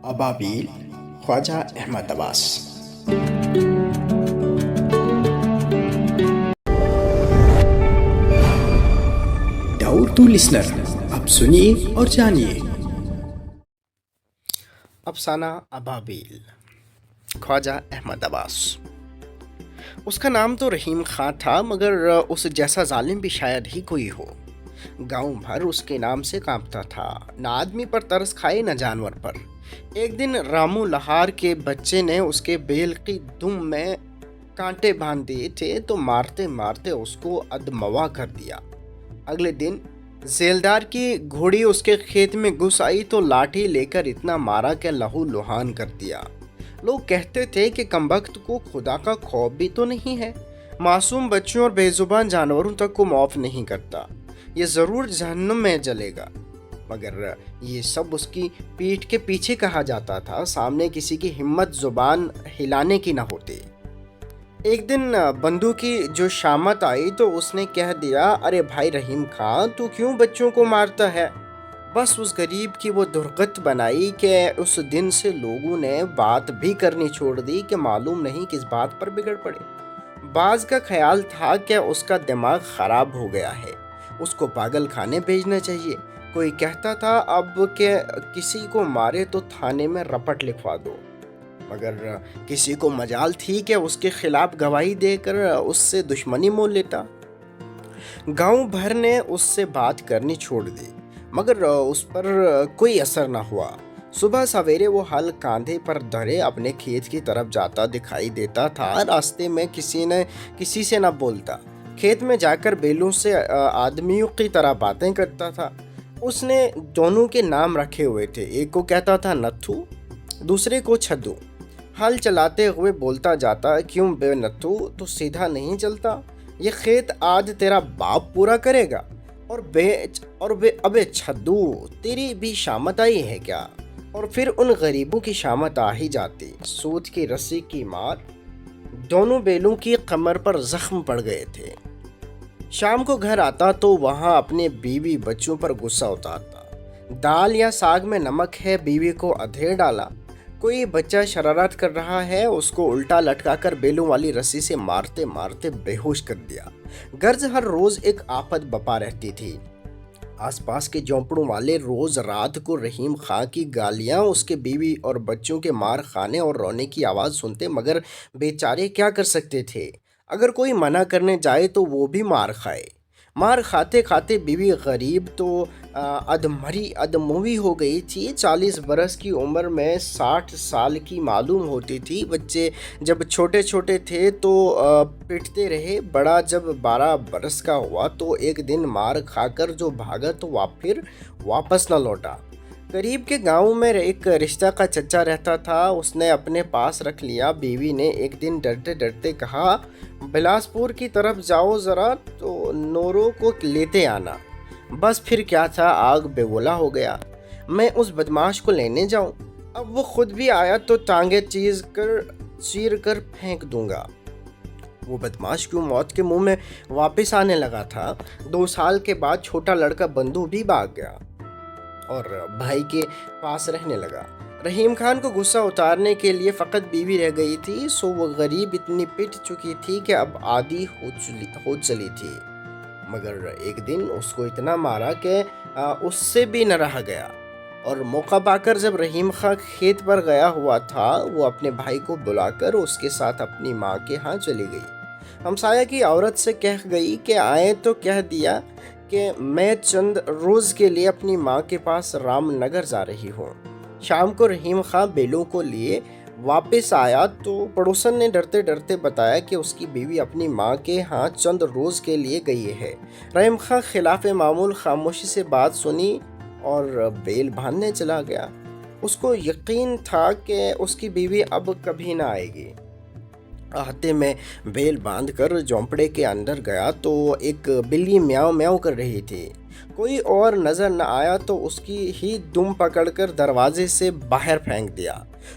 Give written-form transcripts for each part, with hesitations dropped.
ابابیل خواجہ احمد عباس۔ ڈاؤٹ ٹو لسنر، اب سنیے اور جانیے۔ افسانہ ابابیل، خواجہ احمد عباس۔ اس کا نام تو رحیم خاں تھا، مگر اس جیسا ظالم بھی شاید ہی کوئی ہو۔ گاؤں بھر اس کے نام سے کانپتا تھا، نہ آدمی پر ترس کھائے نہ جانور پر۔ ایک دن رامو لہار کے بچے نے اس کے بیل کی دم میں کانٹے باندھ دیے تھے تو مارتے مارتے اس کو ادموا کر دیا۔ اگلے دن زیلدار کی گھوڑی اس کے کھیت میں گھس آئی تو لاٹھی لے کر اتنا مارا کہ لہو لہان کر دیا۔ لوگ کہتے تھے کہ کمبخت کو خدا کا خوف بھی تو نہیں ہے، معصوم بچوں اور بے زبان جانوروں تک کو معاف نہیں کرتا، یہ ضرور جہنم میں جلے گا۔ مگر یہ سب اس کی پیٹھ کے پیچھے کہا جاتا تھا، سامنے کسی کی ہمت زبان ہلانے کی نہ ہوتی۔ ایک دن بندو کی جو شامت آئی تو اس نے کہہ دیا، ارے بھائی رحیم خان، تو کیوں بچوں کو مارتا ہے؟ بس اس غریب کی وہ درگت بنائی کہ اس دن سے لوگوں نے بات بھی کرنی چھوڑ دی کہ معلوم نہیں کس بات پر بگڑ پڑے۔ بعض کا خیال تھا کہ اس کا دماغ خراب ہو گیا ہے، اس کو پاگل خانے بھیجنا چاہیے۔ کوئی کہتا تھا اب کہ کسی کو مارے تو تھانے میں رپٹ لکھوا دو، مگر کسی کو مجال تھی کہ اس کے خلاف گواہی دے کر اس سے دشمنی مول لیتا۔ گاؤں بھر نے اس سے بات کرنی چھوڑ دی، مگر اس پر کوئی اثر نہ ہوا۔ صبح سویرے وہ ہل کاندھے پر دھرے اپنے کھیت کی طرف جاتا دکھائی دیتا تھا، راستے میں کسی سے نہ بولتا، کھیت میں جا کر بیلوں سے آدمیوں کی طرح باتیں کرتا تھا۔ اس نے دونوں کے نام رکھے ہوئے تھے، ایک کو کہتا تھا نتھو، دوسرے کو چھدو۔ ہل چلاتے ہوئے بولتا جاتا، کیوں بے نتھو، تو سیدھا نہیں چلتا؟ یہ کھیت آج تیرا باپ پورا کرے گا، اور ابے چھدو، تیری بھی شامت آئی ہے کیا؟ اور پھر ان غریبوں کی شامت آ ہی جاتی۔ سوت کی رسی کی مار دونوں بیلوں کی کمر پر زخم پڑ گئے تھے۔ شام کو گھر آتا تو وہاں اپنے بیوی بچوں پر غصہ اتارتا۔ دال یا ساگ میں نمک ہے، بیوی کو ادھیڑ ڈالا۔ کوئی بچہ شرارت کر رہا ہے، اس کو الٹا لٹکا کر بیلوں والی رسی سے مارتے مارتے بے ہوش کر دیا۔ غرض ہر روز ایک آفت بپا رہتی تھی۔ آس پاس کے جھونپڑوں والے روز رات کو رحیم خاں کی گالیاں، اس کے بیوی اور بچوں کے مار کھانے اور رونے کی آواز سنتے، مگر بیچارے کیا کر سکتے تھے؟ اگر کوئی منع کرنے جائے تو وہ بھی مار کھائے۔ مار کھاتے کھاتے بیوی غریب تو ادموی ہو گئی تھی۔ 40 برس کی عمر میں 60 سال کی معلوم ہوتی تھی۔ بچے جب چھوٹے چھوٹے تھے تو پٹتے رہے، بڑا جب 12 برس کا ہوا تو ایک دن مار کھا کر جو بھاگا تو پھر واپس نہ لوٹا۔ قریب کے گاؤں میں ایک رشتہ کا چچا رہتا تھا، اس نے اپنے پاس رکھ لیا۔ بیوی نے ایک دن ڈرتے ڈرتے کہا، بلاسپور کی طرف جاؤ ذرا تو نورو کو لیتے آنا۔ بس پھر کیا تھا، آگ بے گولا ہو گیا۔ میں اس بدماش کو لینے جاؤں؟ اب وہ خود بھی آیا تو ٹانگیں چیر کر پھینک دوں گا۔ وہ بدماش کیوں موت کے منہ میں واپس آنے لگا تھا۔ 2 سال کے بعد چھوٹا لڑکا بندو بھی بھاگ گیا اور بھائی کے پاس رہنے لگا۔ رحیم خان کو غصہ اتارنے کے لیے فقط بیوی رہ گئی تھی، سو وہ غریب اتنی پٹ چکی تھی کہ اب عادی ہو چلی تھی۔ مگر ایک دن اس کو اتنا مارا کہ اس سے بھی نہ رہا گیا، اور موقع پا کر جب رحیم خان کھیت پر گیا ہوا تھا، وہ اپنے بھائی کو بلا کر اس کے ساتھ اپنی ماں کے ہاں چلی گئی۔ ہمسایہ کی عورت سے کہہ گئی کہ آئے تو کہہ دیا کہ میں چند روز کے لیے اپنی ماں کے پاس رام نگر جا رہی ہوں۔ شام کو رحیم خان بیلوں کو لیے واپس آیا تو پڑوسن نے ڈرتے ڈرتے بتایا کہ اس کی بیوی اپنی ماں کے ہاں چند روز کے لیے گئی ہے۔ رحیم خان خلاف معمول خاموشی سے بات سنی اور بیل باندھنے چلا گیا۔ اس کو یقین تھا کہ اس کی بیوی اب کبھی نہ آئے گی۔ آتے میں بیل باندھ کر جھونپڑے کے اندر گیا تو ایک بلی میاؤ میاؤ کر رہی تھی۔ کوئی اور نظر نہ آیا تو اس کی ہی دم پکڑ کر دروازے سے باہر پھینک دیا۔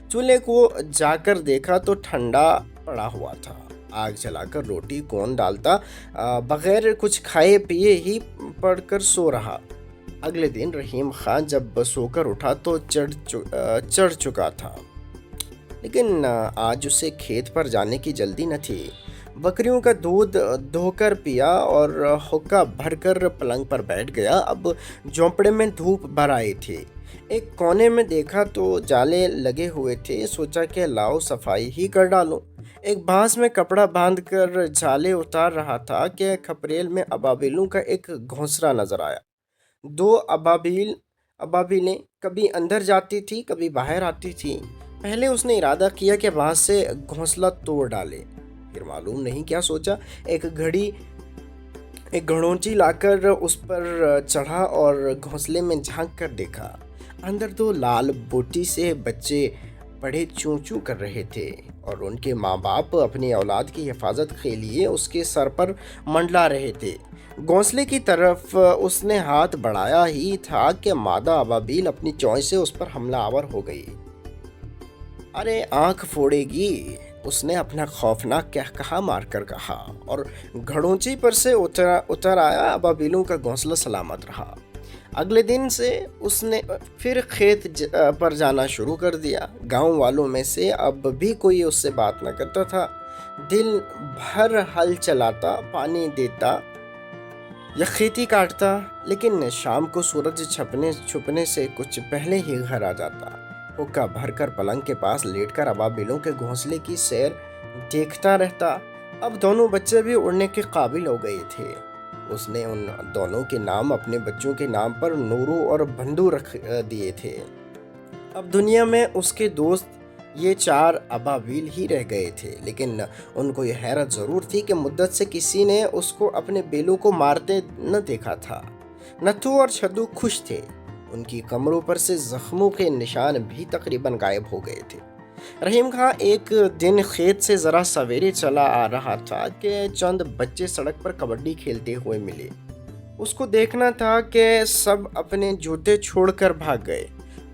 چولہے کو جا کر دیکھا تو ٹھنڈا پڑا ہوا تھا۔ آگ جلا کر روٹی کون ڈالتا؟ بغیر کچھ کھائے پیے ہی پڑ کر سو رہا۔ اگلے دن رحیم خان جب سو کر اٹھا تو چڑھ چکا تھا، لیکن آج اسے کھیت پر جانے کی جلدی نہ تھی۔ بکریوں کا دودھ دھو کر پیا اور حقہ بھر کر پلنگ پر بیٹھ گیا۔ اب جھونپڑے میں دھوپ بھر آئی تھی۔ ایک کونے میں دیکھا تو جالے لگے ہوئے تھے، سوچا کہ لاؤ صفائی ہی کر ڈالوں۔ ایک بانس میں کپڑا باندھ کر جالے اتار رہا تھا کہ کھپریل میں ابابیلوں کا ایک گھونسلہ نظر آیا۔ 2 ابابیلیں کبھی اندر جاتی تھی، کبھی باہر آتی تھی۔ پہلے اس نے ارادہ کیا کہ بانس سے گھونسلہ توڑ ڈالے، پھر معلوم نہیں کیا سوچا، ایک گھڑونچی لا کر اس پر چڑھا اور گھونسلے میں جھانک کر دیکھا۔ اندر 2 لال بوٹی سے بچے بڑے چوں چوں کر رہے تھے اور ان کے ماں باپ اپنی اولاد کی حفاظت کے لیے اس کے سر پر منڈلا رہے تھے۔ گھونسلے کی طرف اس نے ہاتھ بڑھایا ہی تھا کہ مادہ ابابیل اپنی چونچ سے اس پر حملہ آور ہو گئی۔ ارے آنکھ پھوڑے گی، اس نے اپنا خوفناک کہا مار کر کہا اور گھڑونچی پر سے اتر آیا۔ ابابیلوں کا گھونسلہ سلامت رہا۔ اگلے دن سے اس نے پھر کھیت پر جانا شروع کر دیا۔ گاؤں والوں میں سے اب بھی کوئی اس سے بات نہ کرتا تھا۔ دن بھر ہل چلاتا، پانی دیتا یا کھیتی کاٹتا، لیکن شام کو سورج چھپنے سے کچھ پہلے ہی گھر آ جاتا۔ حقہ بھر کر پلنگ کے پاس لیٹ کر ابابیلوں کے گھونسلے کی سیر دیکھتا رہتا۔ اب دونوں بچے بھی اڑنے کے قابل ہو گئے تھے۔ اس نے ان دونوں کے نام اپنے بچوں کے نام پر نورو اور بندو رکھ دیے تھے۔ اب دنیا میں اس کے دوست یہ 4 ابابیل ہی رہ گئے تھے، لیکن ان کو یہ حیرت ضرور تھی کہ مدت سے کسی نے اس کو اپنے بیلوں کو مارتے نہ دیکھا تھا۔ نتھو اور چھدو خوش تھے، ان کی کمروں پر سے زخموں کے نشان بھی تقریباً غائب ہو گئے تھے۔ رحیم خان ایک دن کھیت سے ذرا سویرے چلا آ رہا تھا کہ چند بچے سڑک پر کبڈی کھیلتے ہوئے ملے۔ اس کو دیکھنا تھا کہ سب اپنے جوتے چھوڑ کر بھاگ گئے۔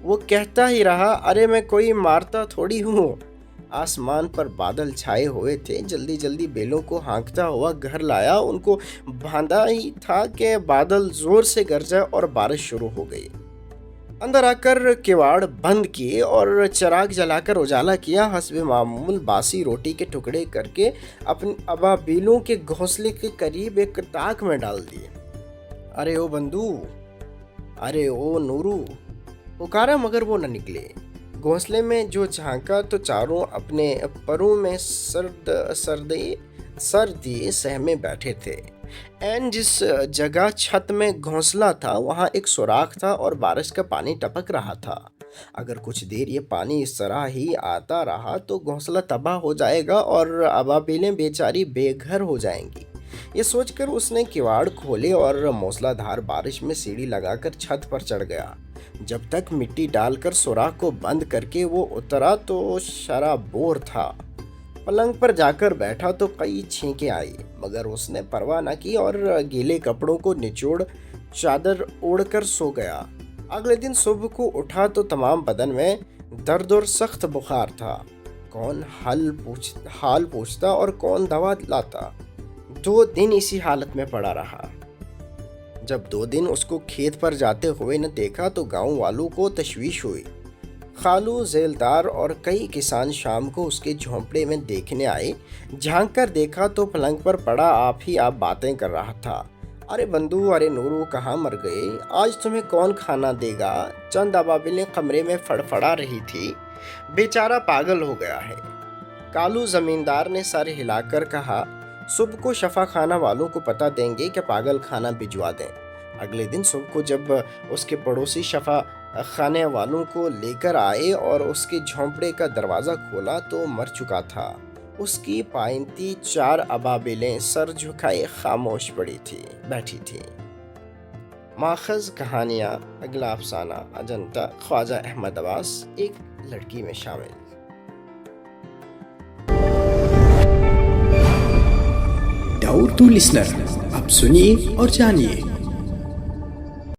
وہ کہتا ہی رہا، ارے میں کوئی مارتا تھوڑی ہوں۔ آسمان پر بادل چھائے ہوئے تھے۔ جلدی جلدی بیلوں کو ہانکتا ہوا گھر لایا۔ ان کو باندھا ہی تھا کہ بادل زور سے گرجا اور بارش شروع ہو گئی۔ اندر آ کر کواڑ بند کیے اور چراغ جلا کر اجالا کیا۔ حسب معمول باسی روٹی کے ٹکڑے کر کے اپنے ابابیلوں کے گھونسلے کے قریب ایک تاک میں ڈال دیے۔ ارے او بندو، ارے او نورو، پکارا مگر وہ نہ نکلے۔ گھونسلے میں جو جھانکا تو چاروں اپنے پروں میں سر دیے سہمے بیٹھے تھے۔ این جس جگہ چھت میں گھونسلہ تھا وہاں ایک سوراخ تھا اور بارش کا پانی ٹپک رہا تھا۔ اگر کچھ دیر یہ پانی اس طرح ہی آتا رہا تو گھونسلہ تباہ ہو جائے گا اور ابابیلیں بیچاری بے گھر ہو جائیں گی۔ یہ سوچ کر اس نے کواڑ کھولے اور موسلا دھار بارش میں سیڑھی لگا کر چھت پر چڑھ گیا۔ جب تک مٹی ڈال کر سوراخ کو بند کر کے وہ اترا تو شرابور تھا۔ پلنگ پر جا کر بیٹھا تو کئی چھینکیں آئی، مگر اس نے پرواہ نہ کی اور گیلے کپڑوں کو نچوڑ چادر اوڑھ کر سو گیا۔ اگلے دن صبح کو اٹھا تو تمام بدن میں درد اور سخت بخار تھا۔ کون حال پوچھتا اور کون دوا لاتا۔ 2 دن اسی حالت میں پڑا رہا۔ جب 2 دن اس کو کھیت پر جاتے ہوئے نہ دیکھا تو گاؤں والوں کو تشویش ہوئی۔ خالو، ذیلدار اور کئی کسان شام کو اس کے جھونپڑے میں دیکھنے آئے۔ جھانک کر دیکھا تو پلنگ پر پڑا آپ باتیں کر رہا تھا۔ ارے بندو، ارے نورو، کہاں مر گئے؟ آج تمہیں کون کھانا دے گا؟ چند ابابیلیں کمرے میں فڑفڑا رہی تھی۔ بیچارہ پاگل ہو گیا ہے۔ کالو زمیندار نے سر ہلا کر کہا، صبح کو شفا خانہ والوں کو پتہ دیں گے کہ پاگل خانہ بھجوا دیں۔ اگلے دن صبح کو جب اس کے پڑوسی شفا خانے والوں کو لے کر آئے اور اس کے جھونپڑے کا دروازہ کھولا تو مر چکا تھا۔ اس کی پائنتی 4 ابابیلیں سر جھکائے خاموش بیٹھی تھی۔ ماخذ کہانیاں، اگلا افسانہ اجنتا خواجہ احمد عباس ایک لڑکی میں شامل۔ ڈاؤ ٹو لسنر، اب سنیے اور جانیے۔